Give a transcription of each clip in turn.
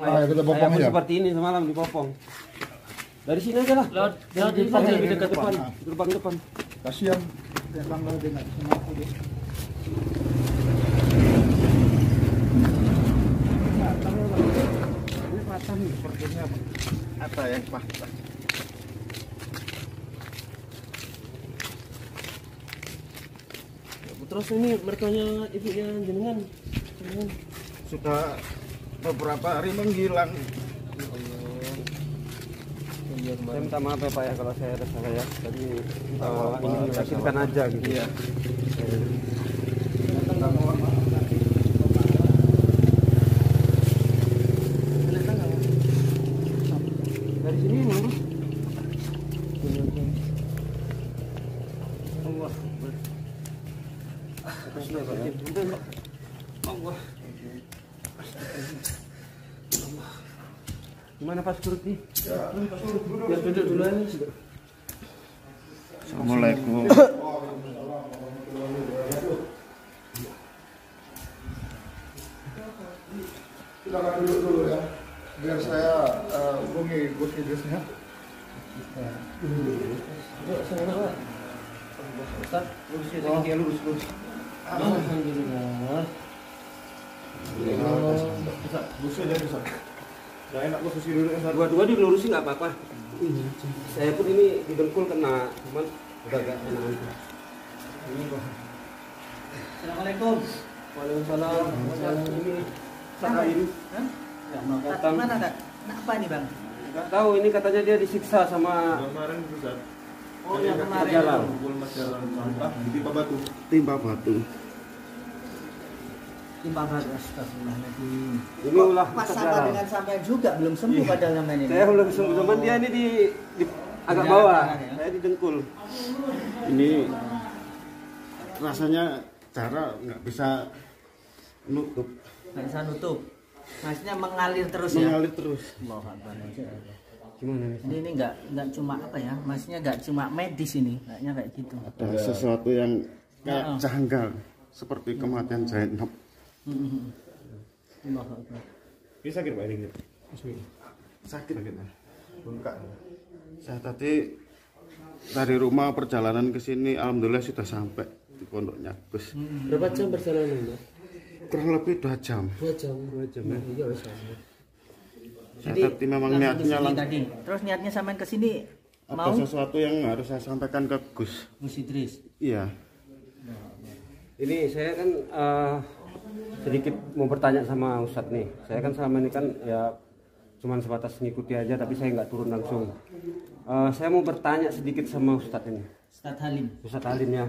kita bopong aja. Seperti ini semalam dipopong. Dari sini aja lah. Dari dekat depan, gerbang depan. Kasihan tanggal dengan sama aku deh. Ini patah nih sepertinya apa yang patah. Terus ini mertuanya ibunya jenengan Sudah beberapa hari menghilang. Saya minta maaf ya Pak ya kalau saya ada salah ya. Tadi ini meyakinkan aja gitu. Iya. Dari sini mana? Allah. Allah. Gimana Pak Security? Biar duduk dulu aja. Assalamualaikum. Silakan duduk dulu ya, biar saya hubungi Gus Idrisnya. Ustaz, lurus. Alhamdulillah. Lurus aja bisa. Gak enak posisi dulu. Dua-dua dilurusin nggak apa-apa. Saya pun ini di dengkul kena, cuman udah gak enak. Ini kok. Assalamualaikum. Waalaikumsalam. Ini Sahain. Ya, mana Kak? Kenapa nih Bang? Nggak tahu, ini katanya dia disiksa sama Kemarin Ustaz. Oh ya kemarin. jalan. Jalan sampah ditimpa batu. Timpa batu. Timbang batu, astagfirullahaladzim. Ini ulah Pas sama jalan. dengan sampai juga belum sembuh padahal namanya ini. Saya belum sembuh, cuman dia ini di agak bawah. Saya di dengkul. Ini rasanya cara nggak bisa nutup, Nggak bisa nutup. Maksudnya mengalir terus ya. mengalir terus. Allahu Akbar. Gimana nih? Ini nggak cuma apa ya? Maksudnya nggak cuma medis ini, kayaknya kayak gitu. Ada sesuatu yang kayak Oh. janggal seperti kematian Zainab. Allahu Akbar. Ini sakit Pak ini. Sakit bengkak. Saya tadi dari rumah perjalanan ke sini alhamdulillah sudah sampai di pondoknya Gus. Berapa jam perjalanan, Mbak? Kurang lebih 2 jam. 2 jam. Iya, wes. Saya tadi memang langsung niatnya kesini tadi. Terus niatnya sampean ke sini ada mau sesuatu yang harus saya sampaikan ke Gus. Gus Idris. Iya. Ini saya kan sedikit mau bertanya sama Ustadz nih. Saya kan selama ini kan ya cuman sebatas ngikuti aja, tapi saya nggak turun langsung. Saya mau bertanya sedikit sama Ustadz ini. Ustadz Halim. Ustadz Alim ya.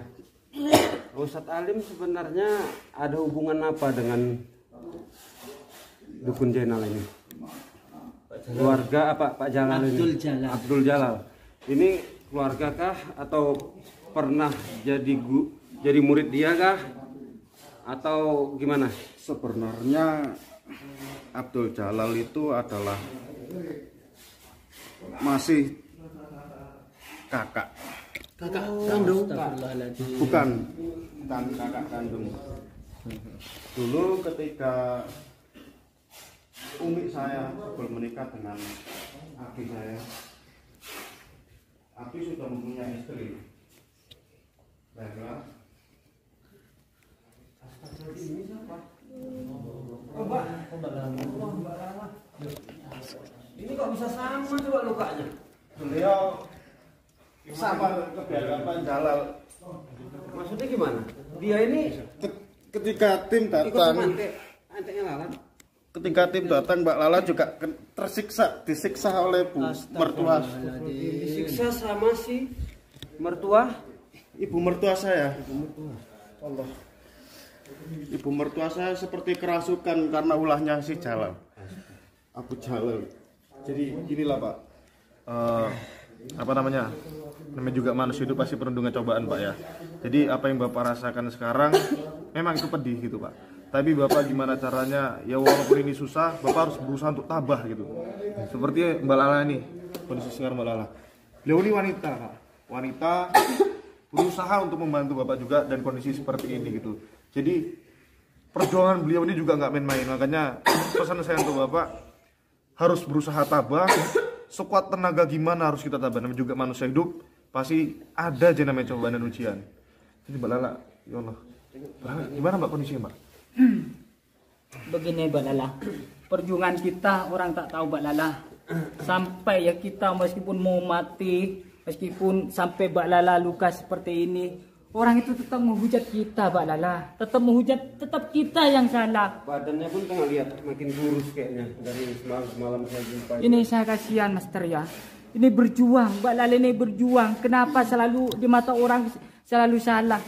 Ustadz Alim sebenarnya ada hubungan apa dengan Dukun Jainal ini? Keluarga apa Pak Jalal ini? Abdul Jalal. Abdul Jalal. Ini keluarga kah atau pernah jadi murid dia kah? Atau gimana? Sebenarnya Abdul Jalal itu adalah masih kakak, Kakak kandung Pak. Astagfirullahaladzim. bukan kakak kandung. Dulu ketika umi saya sebelum menikah dengan adik saya, Abi sudah mempunyai istri. Baiklah. Ini kok bisa sama coba lukanya? Beliau sama kebiadaban Jalal. Maksudnya gimana? Dia ini Ketika tim ikut datang, anteknya lalat. ketika tim datang, Mbak Lala juga disiksa oleh Bu mertua, Disiksa sama si mertua. ibu mertua saya. Allah. Ibu mertua saya seperti kerasukan karena ulahnya si Jalal, Abu Jalal. Jadi inilah Pak. Apa namanya? Namanya juga manusia itu pasti penuh dengan cobaan Pak ya. Jadi apa yang Bapak rasakan sekarang memang itu pedih gitu Pak. Tapi Bapak gimana caranya? Ya walaupun ini susah, Bapak harus berusaha untuk tabah gitu. Seperti Mbak Lala ini, kondisi sekarang Mbak Lala. Beliau ini wanita Pak. Wanita berusaha untuk membantu Bapak juga dan kondisi seperti ini gitu. Jadi perjuangan beliau ini juga nggak main-main. Makanya pesan saya untuk Bapak, harus berusaha tabah. Sekuat tenaga gimana harus kita tabah. Namanya juga manusia hidup, pasti ada aja namanya cobaan dan ujian. Jadi Mbak Lala, ya Allah. Mbak Lala, gimana Mbak kondisinya Mbak? Begini Mbak Lala, perjuangan kita orang tak tahu Mbak Lala. Sampai ya kita meskipun mau mati, meskipun sampai Mbak Lala luka seperti ini, orang itu tetap menghujat kita Mbak Lala. Tetap menghujat, tetap kita yang salah. Badannya pun tengah lihat makin kurus kayaknya dari semalam saya jumpa. Ini saya kasihan Master ya. Ini berjuang, Mbak Lala ini berjuang. Kenapa selalu di mata orang selalu salah?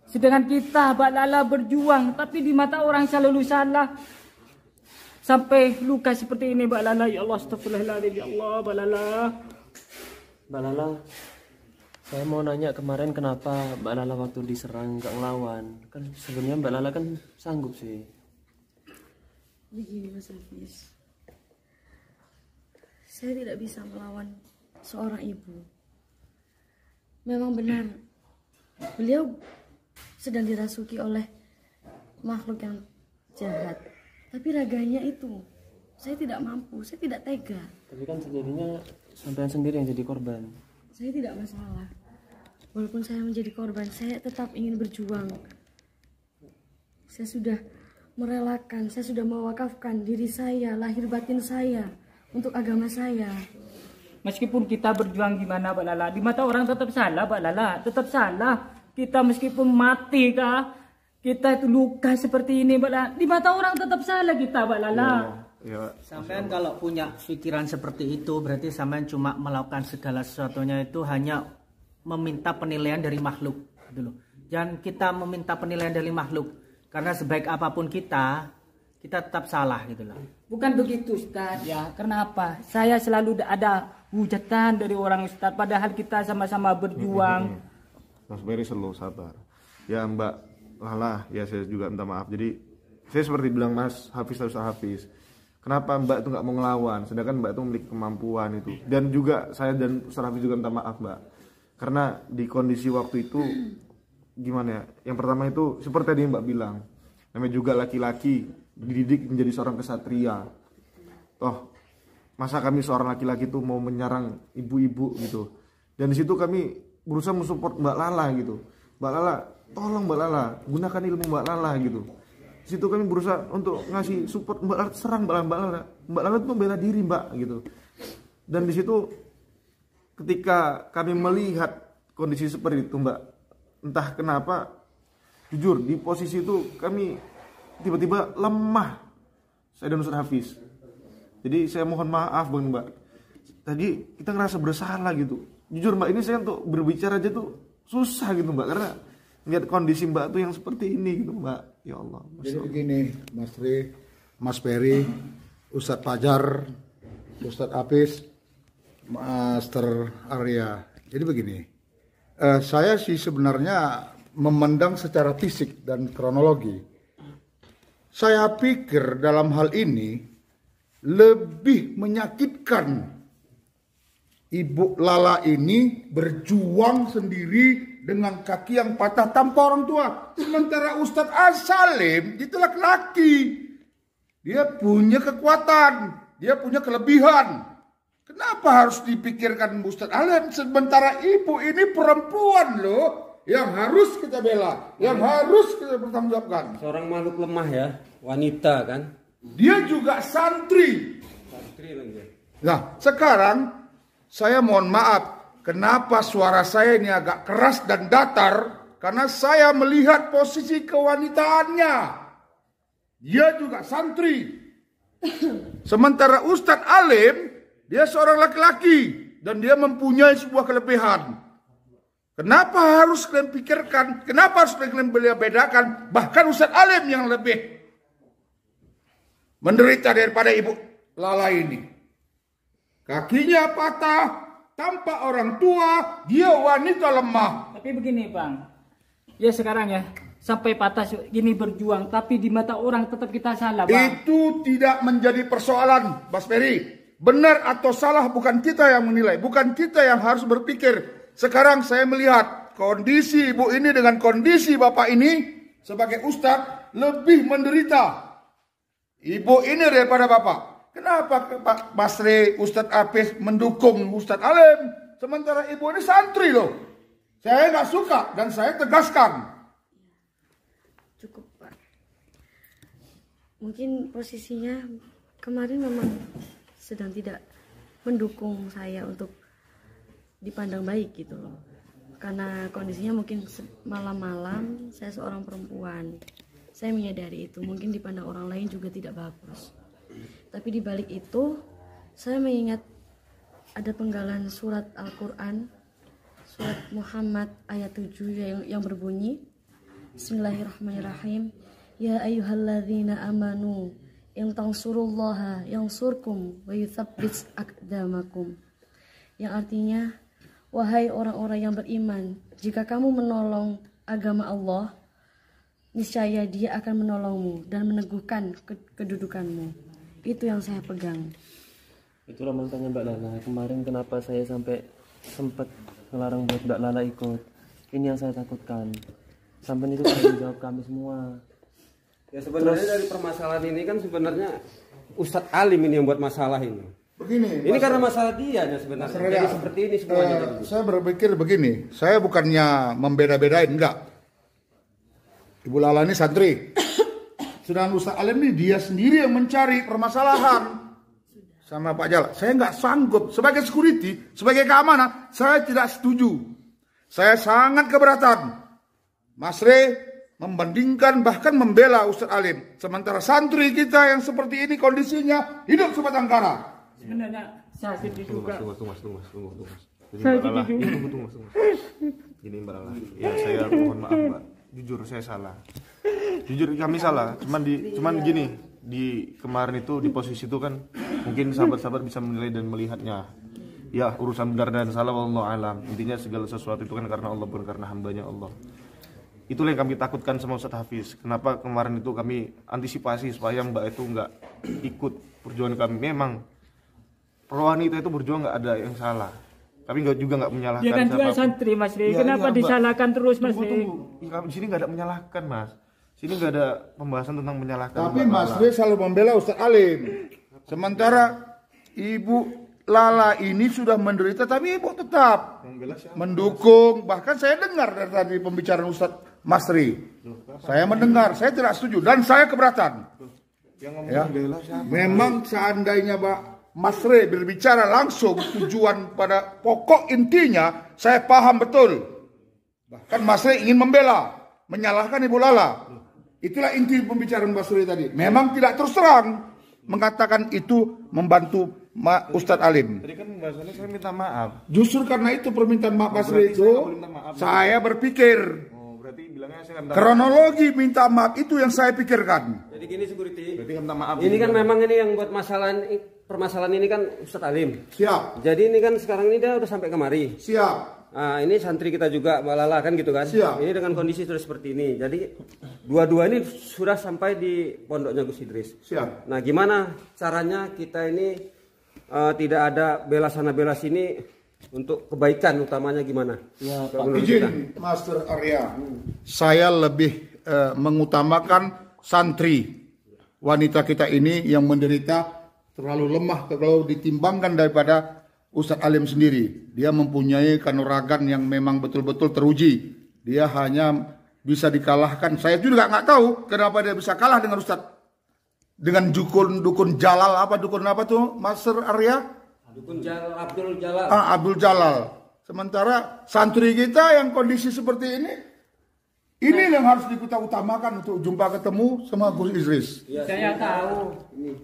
Sedangkan kita Mbak Lala berjuang, tapi di mata orang selalu salah. Sampai luka seperti ini Mbak Lala. Ya Allah, astagfirullahaladzim. Ya Allah, Mbak Lala. Mbak Lala, saya mau nanya kemarin kenapa Mbak Lala waktu diserang nggak ngelawan? Kan sebenarnya Mbak Lala kan sanggup sih. Begini Mas Hafiz, saya tidak bisa melawan seorang ibu. Memang benar, beliau sedang dirasuki oleh makhluk yang jahat. Tapi raganya itu, saya tidak mampu, saya tidak tega. Tapi kan sejadinya sampean sendiri yang jadi korban. Saya tidak masalah. Walaupun saya menjadi korban, saya tetap ingin berjuang. Saya sudah merelakan, saya sudah mewakafkan diri saya, lahir batin saya untuk agama saya. Meskipun kita berjuang gimana Mbak Lala, di mata orang tetap salah Mbak Lala, tetap salah. Kita meskipun mati kah, kita itu luka seperti ini Mbak Lala, di mata orang tetap salah kita Mbak Lala. Ya, Sampean kalau punya pikiran seperti itu berarti sampean cuma melakukan segala sesuatunya itu hanya meminta penilaian dari makhluk gitu loh. Jangan kita meminta penilaian dari makhluk karena sebaik apapun kita tetap salah gitu loh. Bukan begitu Ustaz ya. Kenapa? Saya selalu ada hujatan dari orang Ustaz padahal kita sama-sama berjuang. Mas Beri selalu sabar. Ya Mbak Lala, ya saya juga minta maaf. Jadi saya seperti bilang Mas Hafiz harus Hafiz. Kenapa Mbak itu nggak mau ngelawan? Sedangkan Mbak itu memiliki kemampuan itu. Dan juga saya dan Ustaz Hafiz juga minta maaf Mbak. Karena di kondisi waktu itu gimana ya? Yang pertama itu seperti tadi Mbak bilang, namanya juga laki-laki dididik menjadi seorang kesatria. Toh masa kami seorang laki-laki itu mau menyerang ibu-ibu gitu. Dan di situ kami berusaha mensupport Mbak Lala gitu. Mbak Lala, tolong Mbak Lala, gunakan ilmu Mbak Lala gitu. Di situ kami berusaha untuk ngasih support Mbak Lala, serang Mbak Lala. Mbak Lala itu bela diri Mbak gitu. Dan di situ ketika kami melihat kondisi seperti itu Mbak, entah kenapa jujur di posisi itu kami tiba-tiba lemah. Saya dan Ustaz Hafiz. Jadi saya mohon maaf Bang Mbak. Tadi kita ngerasa bersalah gitu. Jujur Mbak, ini saya untuk berbicara aja tuh susah gitu Mbak, karena lihat kondisi Mbak tuh yang seperti ini gitu Mbak. Ya Allah. Jadi begini Mas Tri, Mas Peri, Ustadz Fajar, Ustadz Hafiz, Master Arya. Jadi begini, saya sih sebenarnya memandang secara fisik dan kronologi. Saya pikir dalam hal ini lebih menyakitkan Ibu Lala ini berjuang sendiri dengan kaki yang patah tanpa orang tua. Sementara Ustadz As-Salim itu laki-laki. Dia punya kekuatan, dia punya kelebihan. Kenapa harus dipikirkan Ustadz Alim? Sementara ibu ini perempuan loh, yang harus kita bela, yang harus kita bertanggungjawabkan. Seorang makhluk lemah ya, wanita kan. Dia juga santri. Santri lagi. Nah, sekarang saya mohon maaf, kenapa suara saya ini agak keras dan datar? Karena saya melihat posisi kewanitaannya. Dia juga santri. Sementara Ustadz Alim, dia seorang laki-laki. Dan dia mempunyai sebuah kelebihan. Kenapa harus kalian pikirkan? Kenapa harus kalian bedakan? Bahkan Ustadz Alim yang lebih menderita daripada Ibu Lala ini. Kakinya patah, tanpa orang tua, dia wanita lemah. Tapi begini Bang, ya sekarang ya, sampai patah gini berjuang, tapi di mata orang tetap kita salah Bang. Itu tidak menjadi persoalan, Mas Peri. Benar atau salah bukan kita yang menilai, bukan kita yang harus berpikir. Sekarang saya melihat kondisi ibu ini dengan kondisi bapak ini sebagai ustadz lebih menderita. Ibu ini daripada bapak. Kenapa Pak Masri, Ustadz Apis mendukung Ustadz Alim, sementara ibu ini santri loh. Saya nggak suka dan saya tegaskan. Cukup, Pak. Mungkin posisinya kemarin memang sedang tidak mendukung saya untuk dipandang baik gitu loh. Karena kondisinya mungkin malam-malam, saya seorang perempuan. Saya menyadari itu, mungkin dipandang orang lain juga tidak bagus. Tapi di balik itu, saya mengingat ada penggalan surat Al-Quran, surat Muhammad ayat 7 yang berbunyi, Bismillahirrahmanirrahim. Ya ayyuhalladzina amanu in tansurullaha yansurkum wa yutsabbit aqdamakum. Yang artinya, wahai orang-orang yang beriman, jika kamu menolong agama Allah, niscaya Dia akan menolongmu dan meneguhkan kedudukanmu. Itu yang saya pegang. Itulah makanya Mbak Lala, kemarin kenapa saya sampai sempat ngelarang buat Mbak Lala ikut. Ini yang saya takutkan. Sampai itu tanggung jawab kami semua. Ya sebenarnya dari permasalahan ini kan sebenarnya Ustadz Alim ini yang buat masalah ini. Begini. Ini karena masalah dia sebenarnya. Jadi seperti ini semuanya. Saya berpikir begini, saya bukannya membeda-bedain, enggak. Ibu Lala ini santri. Sedangkan Ustadz Alim ini dia sendiri yang mencari permasalahan sama Pak Jalal. Saya nggak sanggup sebagai security, sebagai keamanan, saya tidak setuju. Saya sangat keberatan. Mas Rey membandingkan bahkan membela Ustadz Alim. Sementara santri kita yang seperti ini kondisinya hidup sebatang kara. Sebenarnya saya sedih juga. Tunggu. Jadi Mbak Lala, tunggu. Gini Mbak Lala, ya saya mohon maaf Mbak. Jujur saya salah. Jujur kami salah. Cuman gini, di kemarin itu di posisi itu kan mungkin sahabat-sahabat bisa menilai dan melihatnya. Ya, urusan benar dan salah wallahu alam. Intinya segala sesuatu itu kan karena Allah, bukan karena hambanya Allah. Itulah yang kami takutkan sama Ustadz Hafiz. Kenapa kemarin itu kami antisipasi supaya Mbak itu nggak ikut perjuangan kami. Memang wanita itu berjuang nggak ada yang salah. Tapi juga nggak menyalahkan. Dia kan juga santri Mas Rey. Kenapa disalahkan terus Mas Rey? Di sini nggak ada menyalahkan Mas. Sini nggak ada pembahasan tentang menyalahkan. Tapi Mas Rey selalu membela Ustadz Alim. Sementara Ibu Lala ini sudah menderita, tapi Ibu tetap mendukung. Bahkan saya dengar dari tadi pembicaraan Ustadz Mas Rey. Saya mendengar, saya tidak setuju dan saya keberatan. Ya. Memang seandainya Pak Mas Rey berbicara langsung tujuan pada pokok intinya, saya paham betul. Bahkan Mas Rey ingin membela, menyalahkan Ibu Lala. Itulah inti pembicaraan Mas Rey tadi. Memang tidak terus terang mengatakan itu membantu Ustadz Alim. Tadi kan pembahasannya saya minta maaf. Justru karena itu permintaan maaf Mas Rey itu, saya berpikir. Berarti bilangnya saya minta kronologi minta maaf itu yang saya pikirkan. Jadi gini security. Berarti minta maaf. Ini kan memang ini yang buat permasalahan ini kan Ustadz Alim. Siap. Jadi ini kan sekarang ini dia udah sampai kemari. Siap. Nah, ini santri kita juga Mbak Lala kan gitu kan. Siap. Ini dengan kondisi sudah seperti ini. Jadi dua-dua ini sudah sampai di pondoknya Gus Idris. Siap. Nah, gimana caranya kita ini tidak ada bela sana bela sini untuk kebaikan utamanya gimana? Ya, Pak. Izin Master Arya. Saya lebih mengutamakan santri wanita kita ini yang menderita terlalu lemah kalau ditimbangkan daripada Ustadz Alim sendiri. Dia mempunyai kanuragan yang memang betul-betul teruji. Dia hanya bisa dikalahkan. Saya juga nggak tahu kenapa dia bisa kalah dengan Ustadz. Dengan dukun Jalal dukun apa tuh Master Arya? Dukun Jalal, Abdul Jalal. Abdul Jalal. Sementara santri kita yang kondisi seperti ini yang harus kita utamakan untuk jumpa ketemu sama Gus Idris. Saya tahu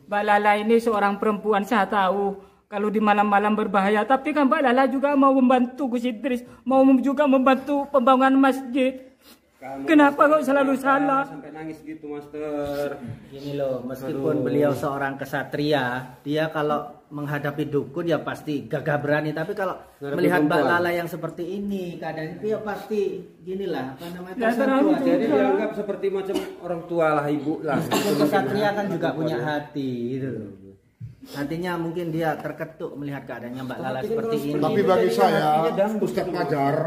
Mbak Lala ini seorang perempuan, saya tahu kalau di malam-malam berbahaya. Tapi kan Mbak Lala juga mau membantu Gus Idris, mau juga membantu pembangunan masjid. Kenapa kok selalu salah? Sampai nangis gitu, Master. Gini loh, meskipun beliau seorang kesatria, dia kalau menghadapi dukun ya pasti gagah berani. Tapi kalau melihat Mbak Lala yang seperti ini, keadaan itu ya pasti ginilah, apa namanya, tersentuh. Jadi dianggap seperti macam orang tua lah, ibu lah. Meskipun kesatria kan juga punya hati, gitu loh. Nantinya mungkin dia terketuk melihat keadaannya Mbak Lala seperti ini. Tapi bagi saya, Ustadz Fajar,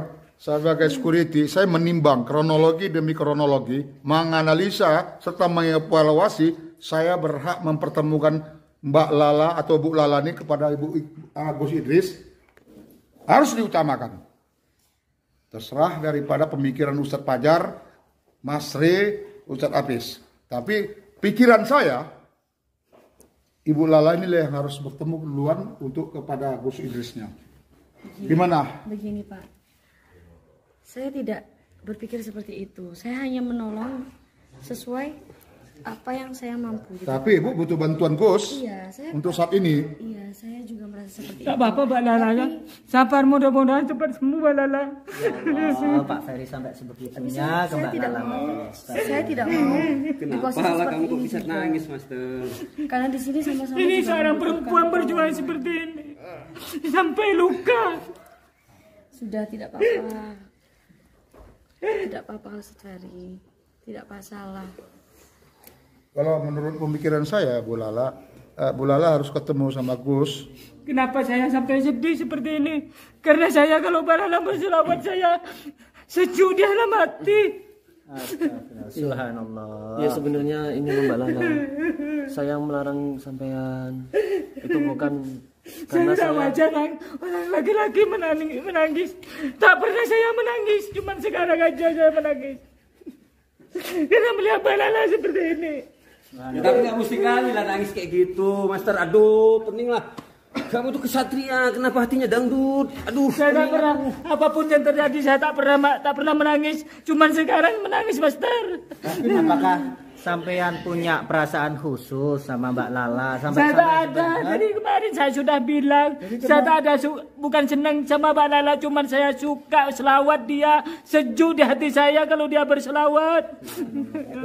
sebagai security, saya menimbang kronologi demi kronologi, menganalisa serta mengevaluasi, saya berhak mempertemukan Mbak Lala atau Bu Lala ini kepada Ibu Gus Idris harus diutamakan. Terserah daripada pemikiran Ustadz Fajar, Mas Re, Ustadz Apis. Tapi pikiran saya, Ibu Lala inilah yang harus bertemu duluan untuk kepada Gus Idrisnya. Gimana? Begini Pak, saya tidak berpikir seperti itu. Saya hanya menolong sesuai apa yang saya mampu. Gitu. Tapi Ibu butuh bantuan Gus untuk saat ini. Iya, saya juga merasa seperti Tak itu. apa-apa Mbak Lala ya. Sabar, mudah-mudahan cepat sembuh Mbak Lala. Oh, Pak Ferry sampai sebegitunya ke Mbak Lala. Saya tidak mau. Kenapa lah kamu kok bisa nangis, Master? Karena di sini sama-sama. Ini juga seorang membutuhkan perempuan berjuang seperti ini. Sampai luka. Sudah tidak apa-apa. Tidak apa-apa Ustaz Ferry. Tidak masalah. Kalau menurut pemikiran saya, Bu Lala harus ketemu sama Gus. Kenapa saya sampai sedih seperti ini? Karena saya kalau Mbak Lala berselawat saya sejuk di dalam hati. Subhanallah. Ya sebenarnya ini Mbak Lala, saya yang melarang sampean. Itu bukan karena Saya saya wajar orang laki-laki menangis. Tak pernah saya menangis, cuma sekarang aja saya menangis. Karena melihat Mbak Lala seperti ini. Ya, tapi nggak mesti kali lah nangis kayak gitu, Master. Aduh, penting lah. Kamu tuh kesatria, kenapa hatinya dangdut? Aduh, Saya tak pernah, apapun yang terjadi saya tak pernah menangis. Cuman sekarang menangis, Master. Apakah sampean punya perasaan khusus sama Mbak Lala? Saya tak ada. Jadi kemarin saya sudah bilang, saya tak ada bukan senang sama Mbak Lala, cuman saya suka selawat dia, sejuk di hati saya kalau dia berselawat.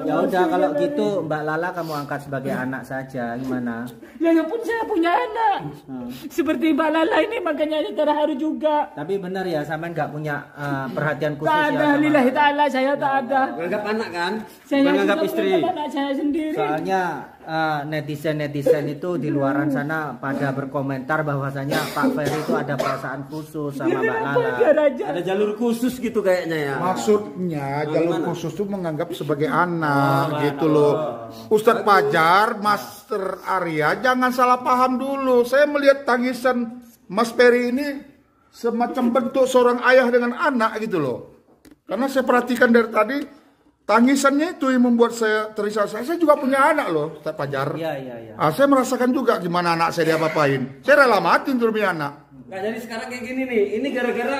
Ya udah kalau gitu Mbak Lala kamu angkat sebagai anak saja, gimana? Ya pun saya punya anak. Seperti Mbak Lala ini makanya saya terharu juga. Tapi benar ya, sampean nggak punya perhatian khusus Tak ya ada, sama- lillahi ta'ala saya tak ada. menganggap anak kan? Saya Menganggap sudah istri. menganggap anak saya sendiri. Soalnya netizen itu di luaran sana pada berkomentar bahwasanya Pak Ferry itu ada perasaan khusus sama Mbak Lala. Biar aja. Ada jalur khusus gitu kayaknya ya. Maksudnya jalur khusus itu menganggap sebagai anak gitu loh. Ustadz Fajar, Master Arya, jangan salah paham dulu. Saya melihat tangisan Mas Ferry ini semacam bentuk seorang ayah dengan anak gitu loh. Karena saya perhatikan dari tadi tangisannya itu yang membuat saya terisak. Saya juga punya anak loh, Ustadz Fajar. Iya. Saya merasakan juga gimana anak saya diapa-apain. Saya rela mati untuk punya anak. Nah, jadi sekarang kayak gini nih. Ini gara-gara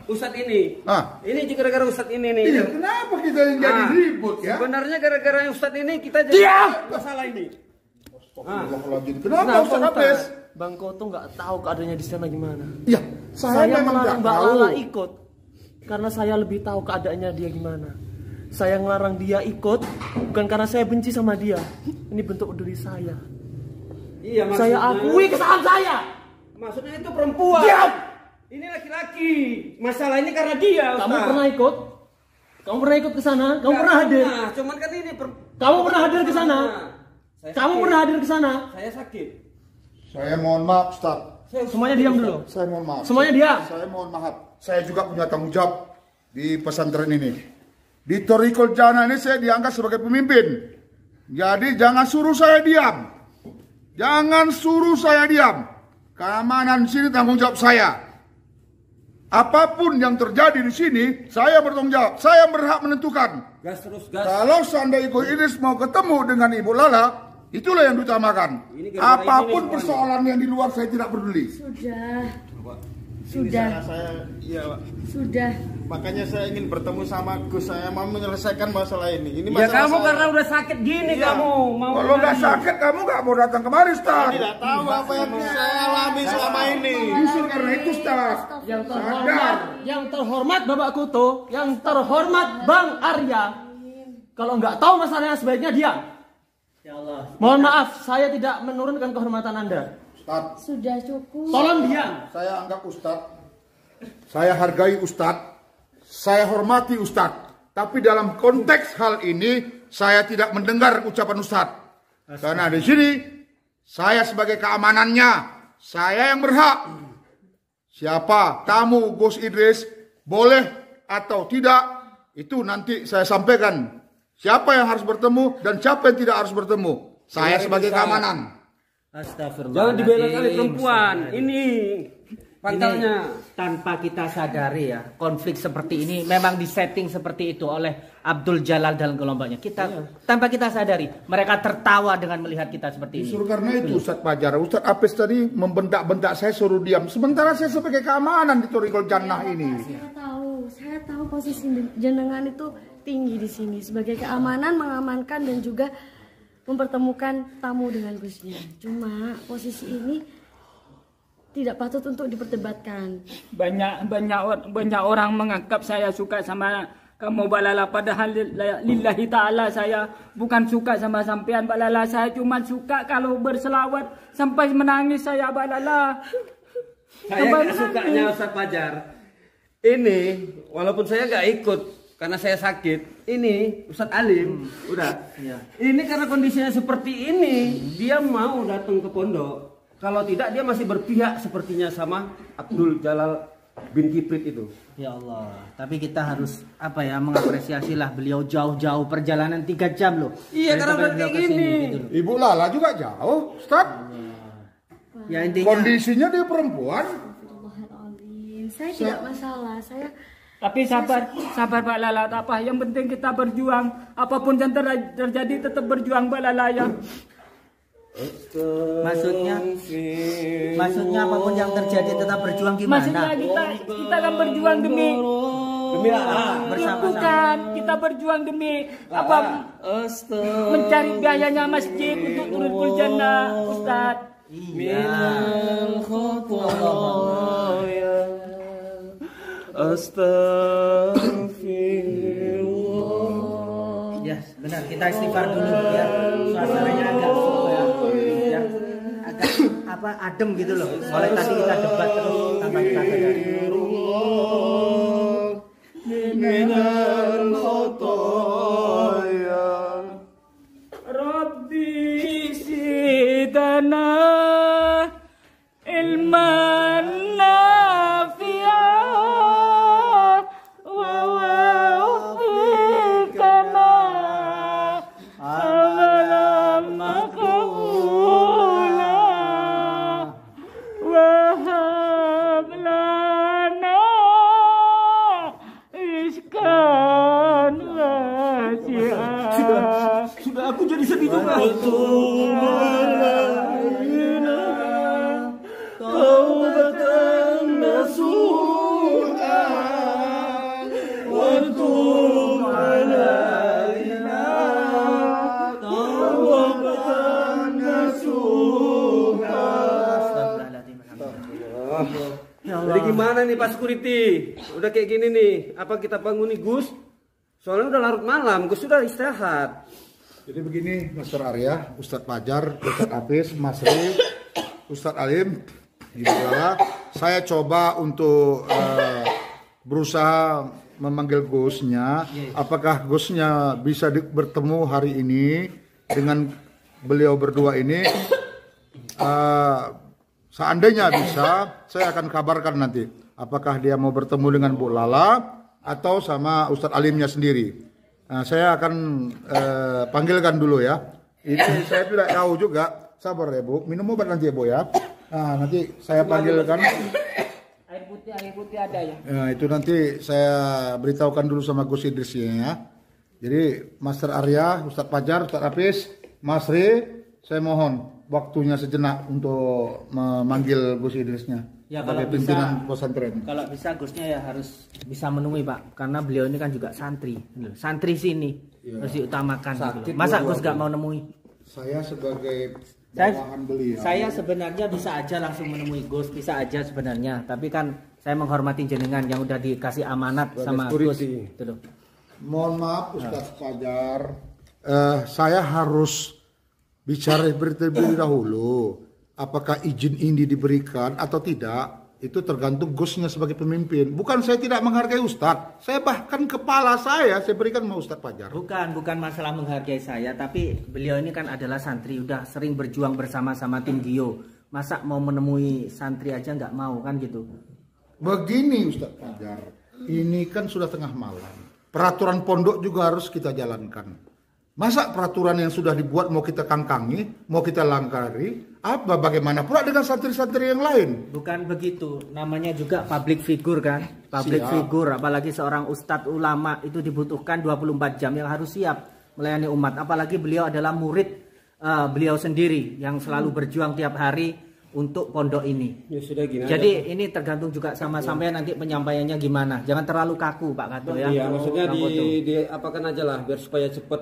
Ustadz ini. Ini juga gara-gara Ustadz ini nih. Iya, kenapa kita yang jadi ribut ya? Sebenarnya gara-gara Ustadz ini kita jadi masalah ini. Kenapa Ustadz Apes? Bang Koto nggak tahu keadaannya di sana gimana. Ya, saya memang melarang nggak Mbak tahu. Lala ikut karena saya lebih tahu keadaannya dia gimana. Saya ngelarang dia ikut bukan karena saya benci sama dia. Ini bentuk peduli saya. Iya, maksudnya. Saya akui kesalahan saya. Maksudnya itu perempuan. Diam! Ini laki-laki. Masalah ini karena dia. Kamu Ustaz. pernah ikut? Kamu pernah ikut ke sana? Kamu pernah hadir? Nah, cuman kan ini Kamu pernah hadir ke sana? Saya Kamu sakit. pernah hadir ke sana? Saya sakit. Saya mohon maaf, Ustaz. Semuanya diam dulu. Saya mohon maaf. Semuanya diam. Saya mohon maaf. Saya juga punya tanggung jawab di pesantren ini. Di Thariqul Jannah ini saya diangkat sebagai pemimpin. Jadi jangan suruh saya diam. Jangan suruh saya diam. Keamanan di sini tanggung jawab saya. Apapun yang terjadi di sini, saya bertanggung jawab. Saya berhak menentukan. Gas terus, gas. Kalau seandainya Ibu Idris mau ketemu dengan Ibu Lala, itulah yang diutamakan. Ini gara-gara Apapun ini nih, persoalan yang di luar saya tidak peduli. Sudah. Iya, Pak. Sudah. Makanya saya ingin bertemu sama Gus. Saya mau menyelesaikan masalah ini. Ini Ya masalah kamu saya. karena udah sakit gini Iya. kamu mau. Kalau nggak sakit kamu nggak mau datang kemari, Ustaz. tidak tahu apa yang saya alami selama ini. Justru karena itu, Ustaz. Yang Sadar. terhormat, yang terhormat Bapak Kuto, yang terhormat Bang Arya. Kalau nggak tahu masalahnya sebaiknya diam. Ya Allah. Mohon maaf, saya tidak menurunkan kehormatan Anda. Ustaz, Sudah cukup. Tolong diam. saya anggap Ustaz. Saya hargai Ustaz. Saya hormati Ustaz. Tapi dalam konteks hal ini, saya tidak mendengar ucapan Ustaz. Karena di sini, saya sebagai keamanannya, saya yang berhak. Siapa tamu Gus Idris, boleh atau tidak, itu nanti saya sampaikan. Siapa yang harus bertemu dan siapa yang tidak harus bertemu. Saya sebagai keamanan. Astagfirullah. Jangan dibela kali perempuan. Ini pangkalnya. Tanpa kita sadari ya, konflik seperti ini memang disetting seperti itu oleh Abdul Jalal dan kelompoknya. Tanpa kita sadari, mereka tertawa dengan melihat kita seperti ini. Justru karena itu Ustadz Fajar, Ustadz Apis tadi membentak-bentak saya suruh diam. Sementara saya sebagai keamanan di Thoriqul Jannah ini. Saya tahu posisi jenengan itu tinggi di sini sebagai keamanan, mengamankan dan juga mempertemukan tamu dengan Gusnya. Cuma posisi ini tidak patut untuk diperdebatkan. Banyak orang menganggap saya suka sama kamu Mbak Lala, padahal lillahi ta'ala saya bukan suka sama sampean Mbak Lala. Saya cuma suka kalau berselawat sampai menangis saya Mbak Lala. Saya nggak sukanya Ustadz Fajar. Ini walaupun saya nggak ikut karena saya sakit. Ini Ustadz Alim udah. Ini karena kondisinya seperti ini, dia mau datang ke pondok. Kalau tidak dia masih berpihak sepertinya sama Abdul Jalal bin Kiprit itu. Ya Allah, tapi kita harus mengapresiasi lah beliau jauh-jauh perjalanan 3 jam loh. Iya, karena udah kayak gini. Gitu loh. Ibu Lala juga jauh, Ustaz. Ya intinya Kondisinya dia perempuan. Saya tidak masalah. Tapi sabar Mbak Lala, tak apa. Yang penting kita berjuang. Apapun yang terjadi tetap berjuang Mbak Lala ya. Maksudnya apapun yang terjadi tetap berjuang gimana? Maksudnya kita akan berjuang demi bersama-sama. Bukan, kita berjuang demi mencari biayanya masjid untuk Thoriqul Jannah, Ustaz. Iya. Astagfirullah. Ya, benar. Kita istighfar dulu biar suasananya agak adem gitu loh. Soalnya tadi kita debat terus tanpa kita sadari. Minal khotoya Rabbi zidna ilman nafi'an wa wafiqna amalan maqbula wa hab lana iskan wasi'an. Sudah aku jadi sedih juga. Taubatan nasuha wa tub alaina taubatan nasuha. Jadi gimana nih Pak Security? Udah kayak gini nih, apa kita bangun nih Gus? Soalnya udah larut malam, Gus sudah istirahat. Jadi begini, Master Arya, Ustadz Fajar, Ustadz Apis, Mas Ri, Ustadz Alim, Ibu Lala, saya coba untuk berusaha memanggil Gusnya. Apakah Gusnya bisa bertemu hari ini dengan beliau berdua ini? Seandainya bisa, saya akan kabarkan nanti. Apakah dia mau bertemu dengan Bu Lala atau sama Ustadz Alimnya sendiri. Nah, saya akan panggilkan dulu ya. Ini saya tidak tahu juga. Sabar ya Bu. Minum obat nanti ya Bu ya. Nah, nanti saya panggilkan. Air putih ada ya. Nah, itu nanti saya beritahukan dulu sama Gus Idrisnya ya. Jadi Master Arya, Ustadz Fajar, Ustadz Apis, Mas Ri, saya mohon waktunya sejenak untuk memanggil Gus Idrisnya. Ya, sebagai pimpinan pesantren. Kalau bisa Gusnya ya harus bisa menemui Pak, karena beliau ini kan juga santri sini harus diutamakan. Gitu. Masa Gus gak mau nemui? Saya sebagai bawahan beliau. Saya sebenarnya bisa aja langsung menemui Gus, bisa aja sebenarnya. Tapi kan saya menghormati jenengan yang udah dikasih amanat sama Gus. Gitu. Mohon maaf Ustadz Fajar, saya harus bicara terlebih dahulu. Apakah izin ini diberikan atau tidak, itu tergantung Gusnya sebagai pemimpin. Bukan saya tidak menghargai Ustadz, saya bahkan kepala saya berikan sama Ustadz Fajar. Bukan masalah menghargai saya, tapi beliau ini kan adalah santri, udah sering berjuang bersama-sama tim Gio. Masa mau menemui santri aja nggak mau kan gitu? Begini Ustadz Fajar, ini kan sudah tengah malam. Peraturan pondok juga harus kita jalankan. Masa peraturan yang sudah dibuat mau kita kangkangi, mau kita langkari, apa bagaimana pula dengan santri-santri yang lain? Bukan begitu, namanya juga public figure kan. Public Siap. figure, apalagi seorang ustadz ulama itu dibutuhkan 24 jam yang harus siap melayani umat. Apalagi beliau adalah murid beliau sendiri yang selalu berjuang tiap hari untuk pondok ini. Ya sudah gini Jadi aja. ini tergantung juga sama sampean nanti penyampaiannya gimana. Jangan terlalu kaku Pak Kato ya. Iya, maksudnya Pak Kato. apakan aja lah biar supaya cepet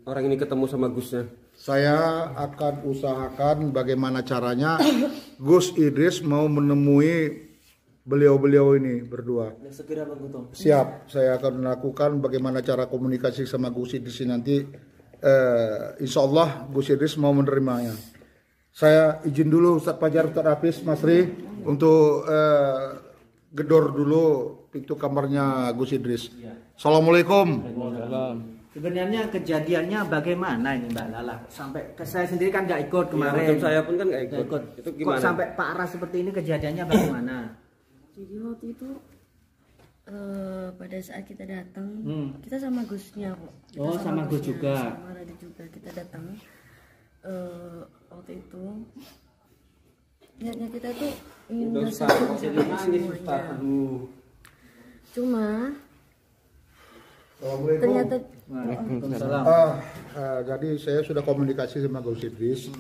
orang ini ketemu sama Gusnya. Saya akan usahakan bagaimana caranya Gus Idris mau menemui beliau-beliau ini berdua. Segera Bang Gutong. Siap, saya akan melakukan bagaimana cara komunikasi sama Gus Idris nanti. Insya Allah Gus Idris mau menerimanya. Saya izin dulu Ustadz Fajar, Ustadz Hafiz, Mas Ri untuk gedor dulu pintu kamarnya Gus Idris. Assalamualaikum. Sebenarnya kejadiannya bagaimana ini Mbak Lala? Sampai saya sendiri kan nggak ikut Ya, kemarin. macam saya pun kan nggak ikut. Nggak Itu Kok gimana? sampai parah seperti ini kejadiannya bagaimana? Jadi waktu itu pada saat kita datang, kita sama Gusnya kok. Kita Oh, sama Gus Gusnya, juga. Sama Radit juga kita datang. Waktu itu niatnya kita tuh ingin Udah Ustaz, bersatu kok jadi sama nangis Ustaz. semuanya. Aduh. Cuma Assalamualaikum. ternyata Waalaikumsalam. Jadi saya sudah komunikasi sama Gus Idris.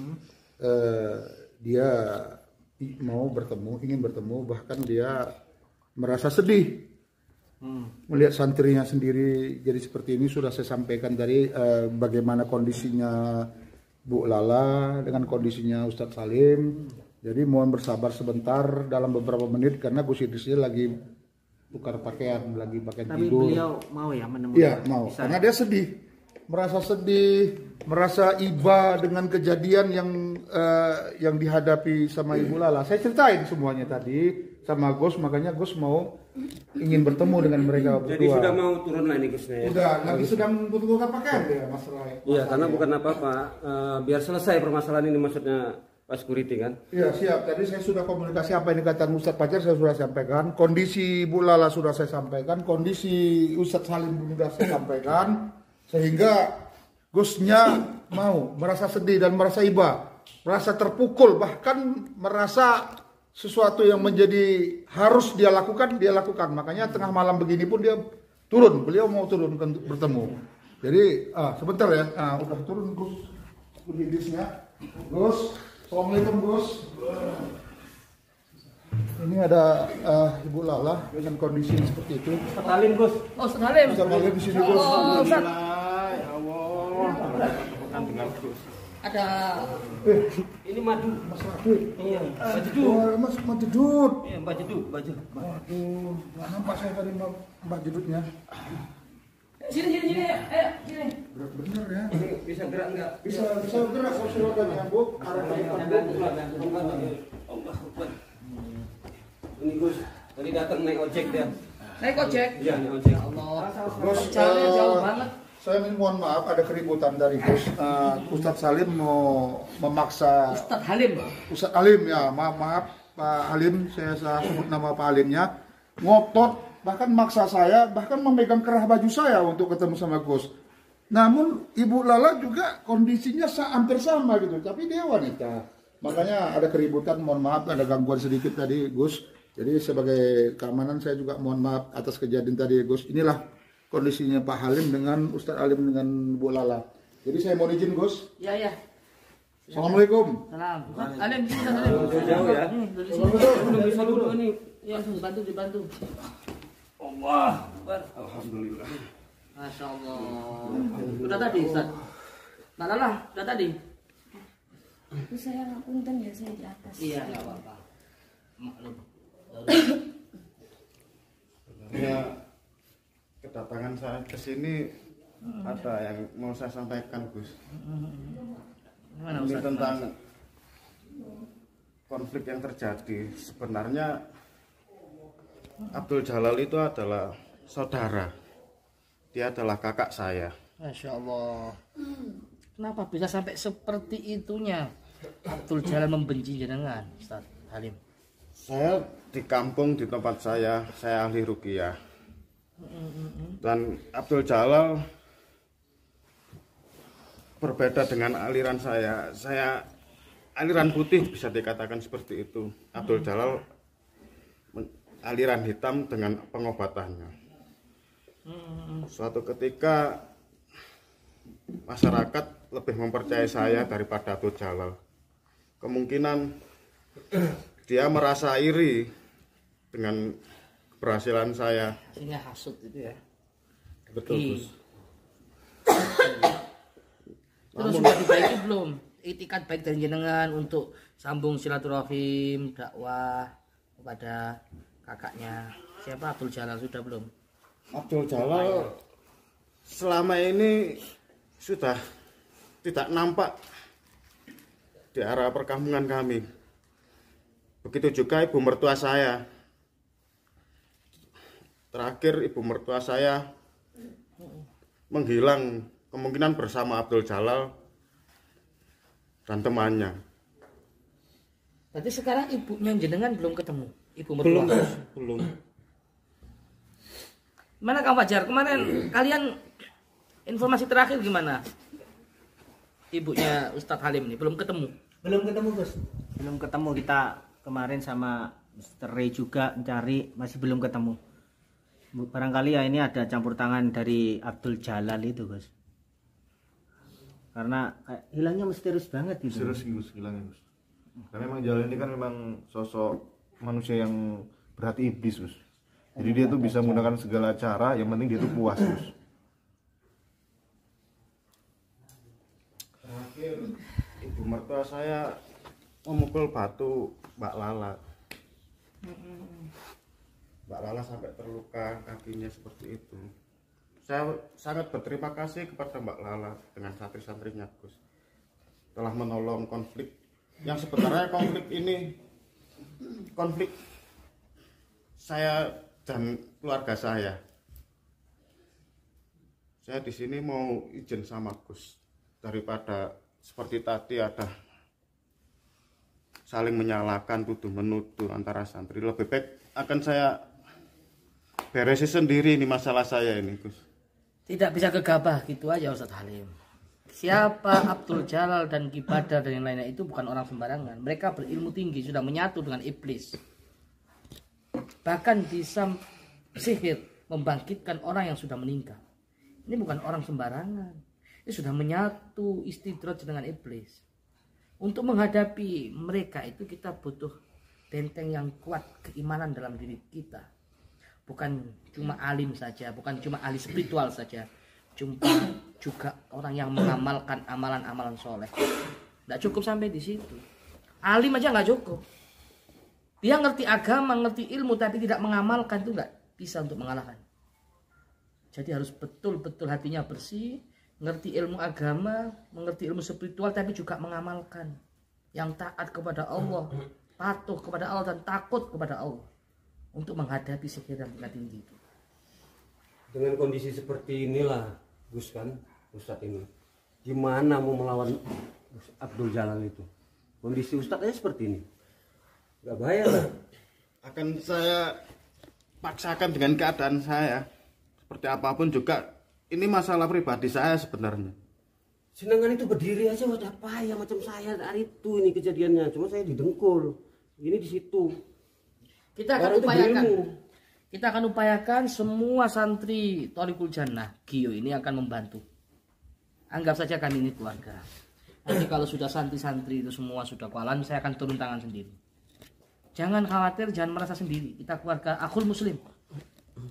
Dia ingin bertemu, bahkan dia merasa sedih melihat santrinya sendiri jadi seperti ini. Sudah saya sampaikan tadi bagaimana kondisinya Bu Lala dengan kondisinya Ustadz Salim. Jadi mohon bersabar sebentar dalam beberapa menit karena Gus Idrisnya lagi tukar pakaian, lagi pakaian Tapi tidur. beliau mau ya menemui? Iya mau, Bisa. karena dia sedih, merasa iba dengan kejadian yang dihadapi sama Ibu Lala. Saya ceritain semuanya tadi sama Gus, makanya Gus mau ingin bertemu dengan mereka berdua. Jadi sudah mau turun lah ini Gusnya ya. Udah, lagi sedang butuh pakaian dia Mas Rai. Iya, karena bukan apa-apa. Biar selesai permasalahan ini maksudnya Pak Security kan. Iya siap, tadi saya sudah komunikasi apa yang dikatakan Ustadz Fajar saya sudah sampaikan. Kondisi Ibu Lala sudah saya sampaikan, kondisi Ustadz Salim sudah saya sampaikan. Sehingga Gusnya mau, merasa sedih dan merasa iba, merasa terpukul, bahkan merasa sesuatu yang menjadi harus dia lakukan. Makanya tengah malam begini pun dia turun, beliau mau turun untuk bertemu. Jadi sebentar ya, udah turun Gus Idrisnya. Gus, assalamualaikum Gus. Ini ada Ibu Lala dengan kondisi seperti itu. Ustadz Salim Gus. Oh, Salim. Bisa balik di sini Gus. Oh, Ustaz. Ada Ini madu. Mas Rafi. Iya. Mas Jedut. Iya, Mbak Jedut, Mbak Jedut. Waduh, nggak nampak saya tadi Mbak Jedutnya. sini. Ayo, sini. Berat bener ya. Ini bisa gerak enggak? Bisa gerak kalau silakan Bu. Allah Akbar. Ini Gus, tadi datang naik ojek dia. Naik ojek. Iya, naik ojek. Gus, Jalannya jauh banget. saya mohon maaf ada keributan dari Gus. Ustadz Salim mau memaksa Ustadz Halim. Ustadz Halim ya, maaf Pak Halim, saya sebut nama Pak Halimnya, ngotot, bahkan maksa saya, bahkan memegang kerah baju saya untuk ketemu sama Gus. Namun Ibu Lala juga kondisinya hampir sama gitu, tapi dia wanita. Makanya ada keributan, mohon maaf ada gangguan sedikit tadi Gus. Jadi sebagai keamanan saya juga mohon maaf atas kejadian tadi Gus. Inilah kondisinya Pak Halim dengan Ustadz Halim dengan Bu Lala. Jadi saya mau izin Gus. Ya. Assalamualaikum. Salam. Halim, sini Halim. Jauh ya. Belum bisa duduk ini. Ya, dibantu. Allah Akbar. Alhamdulillah. Masya Allah. Udah tadi, Ustaz. Nah, udah tadi. itu saya nggak punten ya, saya di atas. Iya, nggak apa-apa. Maklum. Ya, kedatangan saya ke sini ada yang mau saya sampaikan Gus. Gimana, Ini Ustaz? tentang konflik yang terjadi. Sebenarnya Abdul Jalal itu adalah saudara. Dia adalah kakak saya. Masya Allah. Kenapa bisa sampai seperti itunya Abdul Jalal membenci jenengan, Ustaz Halim? Saya di kampung di tempat saya ahli ruqyah. Dan Abdul Jalal berbeda dengan aliran saya. Saya aliran putih bisa dikatakan seperti itu. Abdul Jalal aliran hitam dengan pengobatannya. Suatu ketika masyarakat lebih mempercayai saya daripada Abdul Jalal. Kemungkinan dia merasa iri dengan keberhasilan saya. Sehingga hasut itu ya. Betul, Gus. Terus sudah dibaiki belum itikat baik dari jenengan untuk sambung silaturahim dakwah kepada kakaknya siapa, Abdul Jalal, sudah belum? Abdul Jalal selama ini sudah tidak nampak di area perkampungan kami. Begitu juga ibu mertua saya. Terakhir ibu mertua saya menghilang, kemungkinan bersama Abdul Jalal dan temannya. Berarti sekarang ibunya jenengan belum ketemu, ibu mertua? Belum. Mana Kang Fajar, kemarin kalian informasi terakhir gimana? Ibunya Ustadz Halim ini belum ketemu? Belum ketemu, Gus. Belum ketemu, kita kemarin sama Mr. Ray juga mencari, masih belum ketemu. Barangkali ya ini ada campur tangan dari Abdul Jalal itu, Gus. Karena hilangnya misterius banget gitu. Serius Gus, hilangnya Gus. Karena memang Jalal ini kan memang sosok manusia yang berhati iblis, Gus. Jadi dia tuh bisa menggunakan segala cara, yang penting dia tuh puas, Gus. Terakhir ibu mertua saya memukul batu Mbak Lala. Mbak Lala sampai terluka kakinya seperti itu. Saya sangat berterima kasih kepada Mbak Lala dengan santri-santrinya, Gus, telah menolong konflik yang sebenarnya konflik saya dan keluarga saya. Saya di sini mau izin sama Gus, daripada seperti tadi ada saling menyalahkan, tuduh menuduh antara santri, lebih baik akan saya beresin sendiri ini masalah saya ini, Gus. Tidak bisa gegabah gitu aja Ustadz Halim. Siapa Abdul Jalal dan Ki Badar dan yang lainnya itu bukan orang sembarangan. Mereka berilmu tinggi, sudah menyatu dengan iblis. Bahkan bisa sihir, membangkitkan orang yang sudah meninggal. Ini bukan orang sembarangan. Ini sudah menyatu istidroj dengan iblis. Untuk menghadapi mereka itu kita butuh benteng yang kuat, keimanan dalam diri kita. Bukan cuma alim saja, bukan cuma ahli spiritual saja, cuma juga orang yang mengamalkan amalan-amalan soleh. Tidak cukup sampai di situ. Alim aja nggak cukup. Dia ngerti agama, ngerti ilmu, tapi tidak mengamalkan, itu nggak bisa untuk mengalahkan. Jadi harus betul-betul hatinya bersih, ngerti ilmu agama, mengerti ilmu spiritual, tapi juga mengamalkan. Yang taat kepada Allah, patuh kepada Allah, dan takut kepada Allah. Untuk menghadapi sihir yang tingkat tinggi itu. Dengan kondisi seperti inilah, Gus, kan Ustadz ini, gimana mau melawan Abdul Jalal itu? Kondisi Ustadz aja seperti ini, nggak bahaya lah. Akan saya paksakan dengan keadaan saya, seperti apapun juga. Ini masalah pribadi saya sebenarnya. Sedangkan itu berdiri aja udah payah macam saya hari itu ini kejadiannya. Cuma saya didengkul, ini di situ. Kita akan upayakan semua santri Thoriqul Jannah Gio ini akan membantu. Anggap saja kami ini keluarga. Nanti kalau sudah santri-santri itu semua sudah kualan, saya akan turun tangan sendiri. Jangan khawatir, jangan merasa sendiri. Kita keluarga akhul muslim.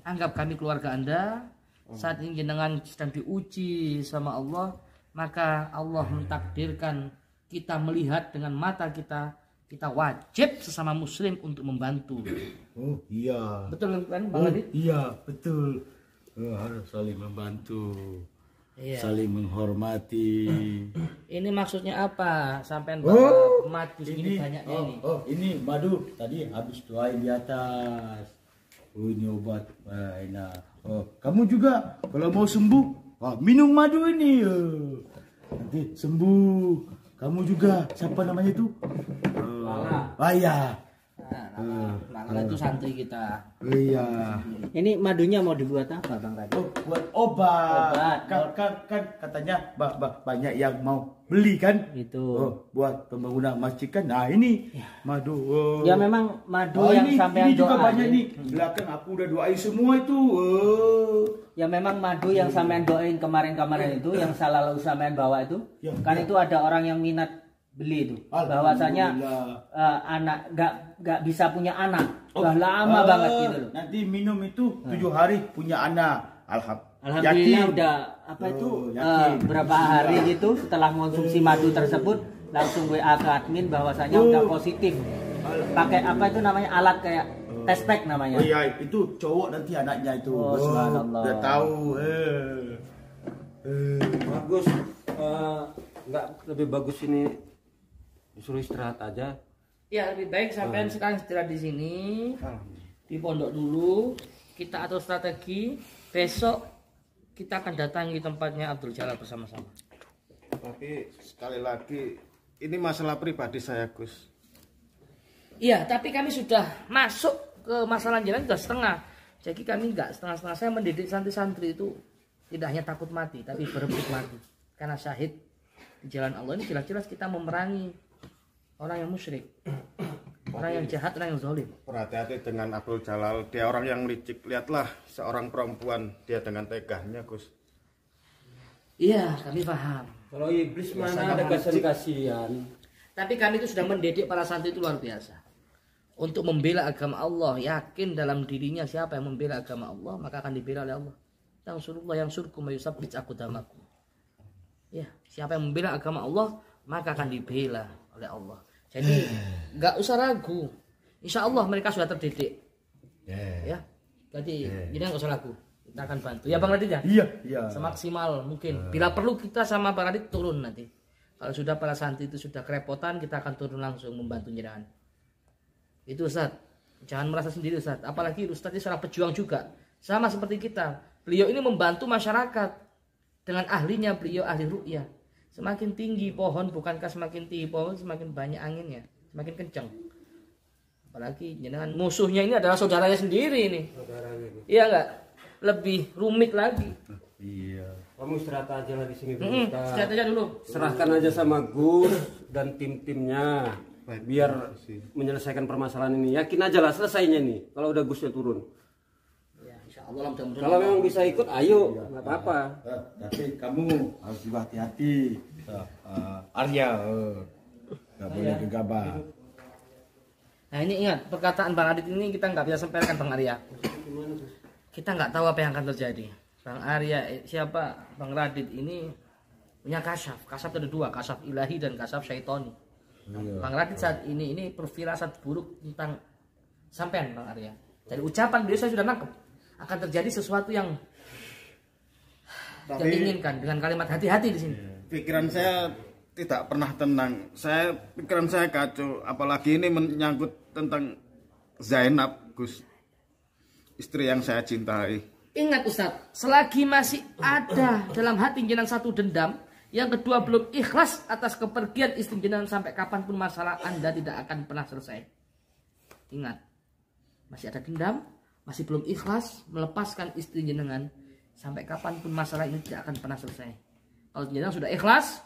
Anggap kami keluarga Anda. Saat ini jenengan sedang diuji sama Allah, maka Allah mentakdirkan kita melihat dengan mata kita. Kita wajib sesama muslim untuk membantu. Oh iya. Betul kan Bang Adit? Iya betul. Harus saling membantu, saling menghormati. Ini maksudnya apa? Sampai bawa madu ini banyaknya ini. Oh ini madu tadi habis doain di atas. Oh ini obat. Enak. Oh kamu juga kalau mau sembuh, minum madu ini. Nanti sembuh. Kamu juga siapa namanya itu? Iya. Mbak Lala itu santri kita. Iya. Ini madunya mau dibuat apa Bang Radit? Oh, buat obat. Kan katanya banyak yang mau beli kan? Gitu. Oh, buat pembangunan masjid kan. Nah, ini madu. Ya memang madu Oh, yang ini sampean juga doain. banyak nih. Belakang aku udah doain semua itu. Ya memang madu yang sampean doain kemarin-kemarin itu yang selalu sampean bawa itu, Ya, kan itu ada orang yang minat beli itu. Bahwasanya anak nggak bisa punya anak. Udah lama banget gitu loh. Nanti minum itu 7 hari punya anak. Alhamdulillah Yakin. udah apa itu yakin. berapa hari gitu setelah mengonsumsi madu tersebut langsung WA ke admin bahwasanya udah positif. Pakai apa itu namanya alat kayak test pack namanya. Oh iya, itu cowok nanti anaknya itu. Oh, subhanallah. Udah tahu. Bagus. Nggak lebih bagus ini disuruh istirahat aja. Ya lebih baik sampean sekarang istirahat di sini, di pondok dulu. Kita atur strategi. Besok kita akan datangi tempatnya Abdul Jalal bersama-sama. Tapi sekali lagi ini masalah pribadi saya, Gus. Iya, tapi kami sudah masuk ke masalah jalan sudah setengah. Jadi kami enggak setengah-setengah. Saya mendidik santri-santri itu tidak hanya takut mati, tapi berebut mati. Karena syahid di jalan Allah ini jelas-jelas kita memerangi orang yang musyrik, orang yang jahat, orang yang zalim. Berhati-hati dengan Abdul Jalal, dia orang yang licik. Lihatlah seorang perempuan, dia dengan teganya, Gus. Iya, kami paham. Kalau iblis mana ada kasihan. Tapi kami itu sudah mendidik para santri itu luar biasa. Untuk membela agama Allah, yakin dalam dirinya siapa yang membela agama Allah, maka akan dibela oleh Allah. Yang surkum mayusabbit aqdamakum. Ya, siapa yang membela agama Allah, maka akan dibela oleh Allah. Jadi nggak usah ragu. Insya Allah mereka sudah terdidik. Ya, jadi nggak usah ragu. Kita akan bantu. Ya Bang Radit ya. Iya. Semaksimal mungkin. Bila perlu kita sama Bang Radit turun nanti. Kalau sudah para santri itu sudah kerepotan, kita akan turun langsung membantu jenengan. Itu Ustaz. Jangan merasa sendiri Ustaz. Apalagi Ustaz ini seorang pejuang juga. Sama seperti kita. Beliau ini membantu masyarakat. Dengan ahlinya beliau ahli ruqyah. Semakin tinggi pohon, bukankah semakin tinggi pohon semakin banyak anginnya, semakin kencang. Apalagi jenengan musuhnya ini adalah saudaranya sendiri ini. Iya enggak? Lebih rumit lagi. Iya. Kamu istirahat aja lah di sini dulu. Istirahat aja dulu. Serahkan aja sama Gus dan tim-timnya biar menyelesaikan permasalahan ini. Yakin aja lah selesainya nih kalau udah Gusnya turun. Ya, insyaallah mudah-mudahan. Kalau memang bisa ikut, ayo, nggak apa-apa. Tapi kamu harus juga hati-hati. Arya, nggak boleh gegabah. Nah ini ingat perkataan Bang Radit ini kita nggak bisa sampaikan Bang Arya. Kita nggak tahu apa yang akan terjadi. Bang Arya siapa? Bang Radit ini punya kasaf. Kasaf ada dua, kasaf ilahi dan kasaf syaitoni. Bang Radit saat ini berfirasat buruk tentang sampean Bang Arya. Dari ucapan beliau saya sudah nangkep akan terjadi sesuatu yang tidak diinginkan dengan kalimat hati-hati di sini. Pikiran saya tidak pernah tenang. Pikiran saya kacau. Apalagi ini menyangkut tentang Zainab, Gus. Istri yang saya cintai. Ingat Ustadz, selagi masih ada dalam hati jenengan satu dendam, yang kedua belum ikhlas atas kepergian istri jenengan sampai kapanpun masalah Anda tidak akan pernah selesai. Ingat, masih ada dendam, masih belum ikhlas melepaskan istri jenengan sampai kapanpun masalah ini tidak akan pernah selesai. Kalau jenengan sudah ikhlas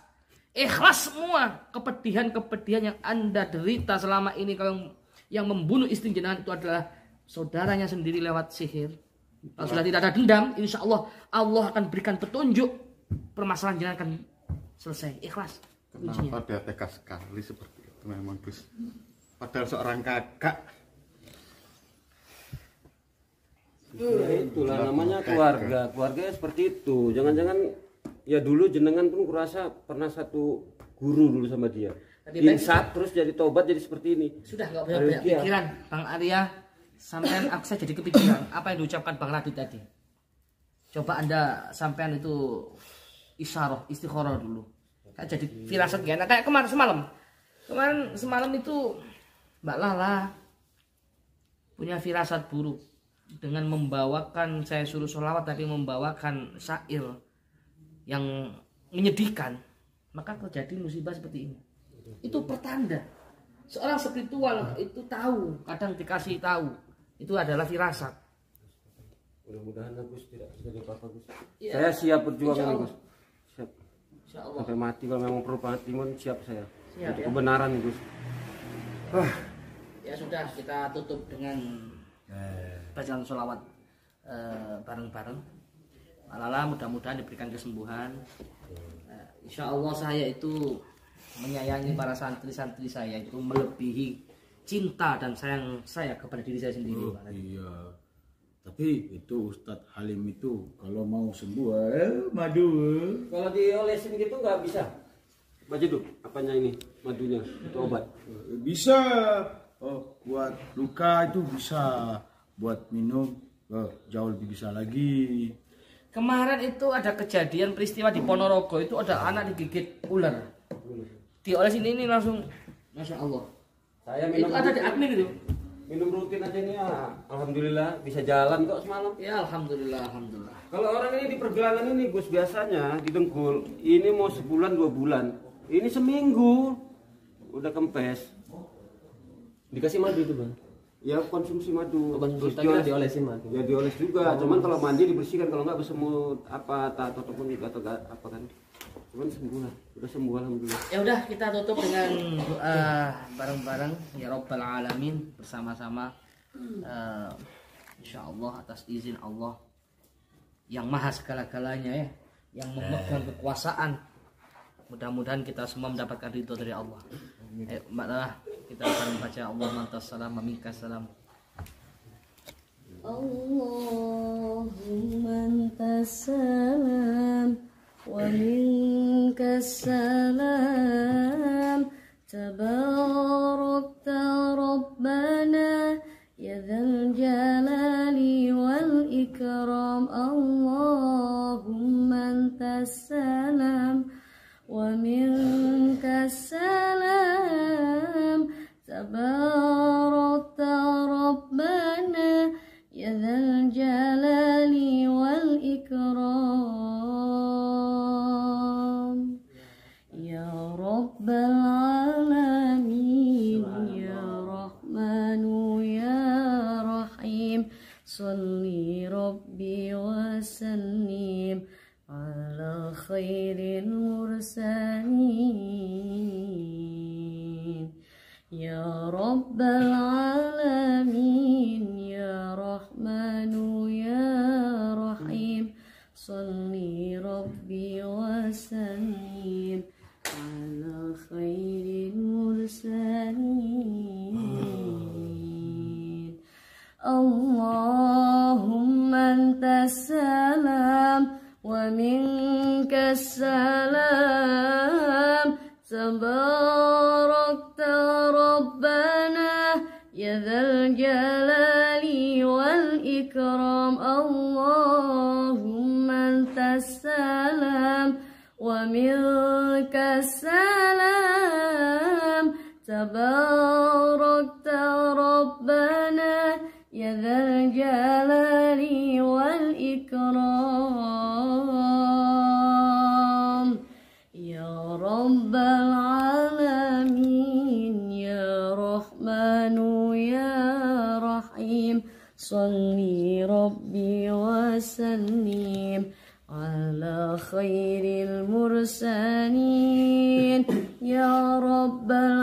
semua kepedihan-kepedihan yang Anda derita selama ini. Kalau yang membunuh istri jenengan itu adalah saudaranya sendiri lewat sihir. Kalau sudah tidak ada dendam, insya Allah Allah akan berikan petunjuk, permasalahan jenengan akan selesai. Ikhlas. Kenapa dia tega sekali seperti itu memang, Gus? Padahal seorang kakak. Ya itulah namanya keluarga. Keluarga seperti itu. Jangan-jangan ya dulu jenengan pun kurasa pernah satu guru dulu sama dia. Insat terus jadi tobat jadi seperti ini. Sudah nggak banyak pikiran, Bang Arya. Sampean aku saya jadi kepikiran apa yang diucapkan Bang Radit tadi. Coba Anda sampean itu isyarah, istikharah dulu. Kayak jadi firasat gak enak kayak kemarin semalam itu Mbak Lala punya firasat buruk dengan membawakan, saya suruh sholawat tapi membawakan syair yang menyedihkan, maka terjadi musibah seperti ini. Itu pertanda Seorang spiritual itu tahu, kadang dikasih tahu. Itu adalah firasat. Mudah-mudahan Gus tidak terjadi apa-apa Gus. Ya. Saya siap berjuang Insya nih Allah. Gus. Siap. Insya Allah. Sampai mati kalau memang perlu timun siap saya. Siap, Untuk ya. kebenaran nih Gus. Ya sudah, kita tutup dengan bacaan sholawat bareng-bareng. Alala mudah-mudahan diberikan kesembuhan. Insya Allah saya itu menyayangi para santri-santri saya itu melebihi cinta dan sayang saya kepada diri saya sendiri. Iya. Tapi itu Ustadz Halim itu kalau mau sembuh madu. Kalau diolesin gitu nggak bisa. Baca dulu apanya ini madunya itu obat. Bisa. Buat luka itu bisa. Buat minum jauh lebih bisa lagi. Kemarin itu ada kejadian peristiwa di Ponorogo, itu ada anak digigit ular. Diolesin ini langsung, masya Allah. Saya Itu minum ada di admin itu. minum rutin aja nih ya. Alhamdulillah bisa jalan kok semalam. Ya alhamdulillah, alhamdulillah. Kalau orang ini di pergelangan ini Gus biasanya di dengkul ini mau sebulan 2 bulan, ini seminggu udah kempes. Dikasih madu itu bang. Ya konsumsi madu. Terus diolesin madu. Ya dioles juga. Cuman kalau mandi dibersihkan, kalau nggak bersemut apa ataupun atau apa kan. Cuman sembuh lah. Udah sembuh alhamdulillah. Ya udah kita tutup dengan doa bareng-bareng ya Rabbal Alamin bersama-sama. Insya Allah atas izin Allah yang maha segala-galanya ya, yang memegang kekuasaan. Mudah-mudahan kita semua mendapatkan ridho dari Allah. Mbak Lala, kita akan membaca Allah mantas salam, meminkas salam. Allahumma antas salam wa minkas salam, tabarakta rabbana ya dzal jalali wal ikram. Allahumma antas salam wa minkas salam, tabarakta rabbana ya dzal jalali wal ikram. Ya Rabbal Alamin ya Rahmanu ya Rahim, salli Rabbi wa sallim ala khairil mursalin. Ya Rabbal Alamin ya Rahmanu ya Rahim, salli Rabbi wa sallim ala khairil mursalin. Allahumma antas salam wa minkas salam, tabarakta rabbana ya dzal jalali wal ikram. Allahumma antas salam wa minkas salam, tabarakta rabbana ya dzal jalali wal ikram. Ya Rabbal Alamin ya Rahmanu ya Rahim, salli Rabbi wa sallim ala khairil mursalin. Ya Rabbal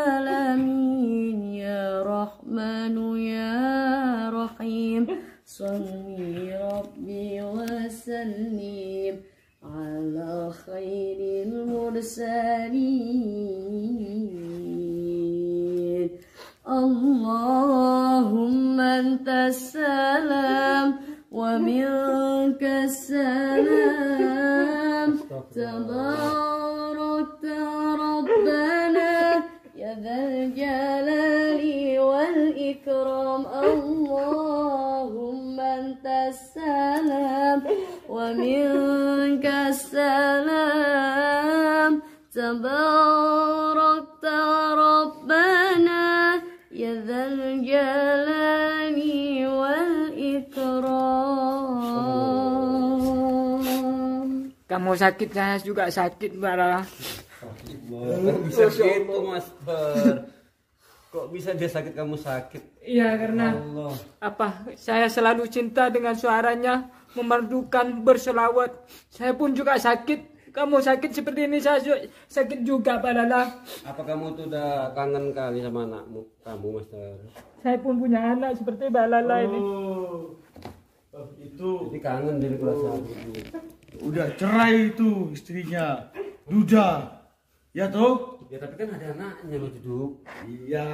Alamin ya Rahmanu ya Rahim, salli Rabbi wa sallim ala khairil mursalin. Allahumma antas salam wa minkas salam, tabarakta rabbana ya dzal jalali wal ikram. Allahumma antas salam wa minkas salam, tabarakta rabbana ya dzal jalali wal ikram. Kamu sakit, saya juga sakit, Mbak Lala. Kok bisa gitu, Master? Kok bisa dia sakit, kamu sakit? Iya, karena Allah. saya selalu cinta dengan suaranya, memerdukan berselawat. Saya pun juga sakit. Kamu sakit seperti ini, saya sakit juga, Pak Lala. Apa kamu tuh udah kangen kali sama anakmu, kamu, Master? Saya pun punya anak seperti Pak Lala ini. Itu Jadi kangen dari kurasa udah cerai itu istrinya, duda. Ya toh? Ya tapi kan ada anaknya Mas Jeduk. Iya.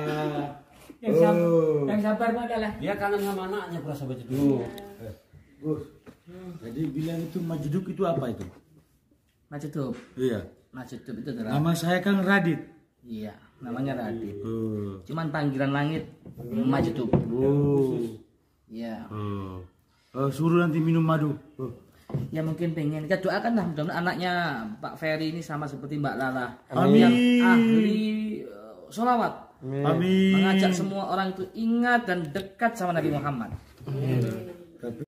Yang sabar, Pak Lala. Dia kangen sama anaknya kurasa Mas Jeduk. Jadi bilang itu Majduk itu apa itu? Majedub. Iya. Majedub itu adalah Nama saya kan Radit. iya, namanya Radit. Cuman panggilan langit Majedub. Iya. Suruh nanti minum madu. Ya mungkin pengen kita doakanlah mudah-mudahan anaknya Pak Ferry ini sama seperti Mbak Lala. Amin. Yang ahli sholawat. Amin. Mengajak semua orang itu ingat dan dekat sama Nabi Muhammad.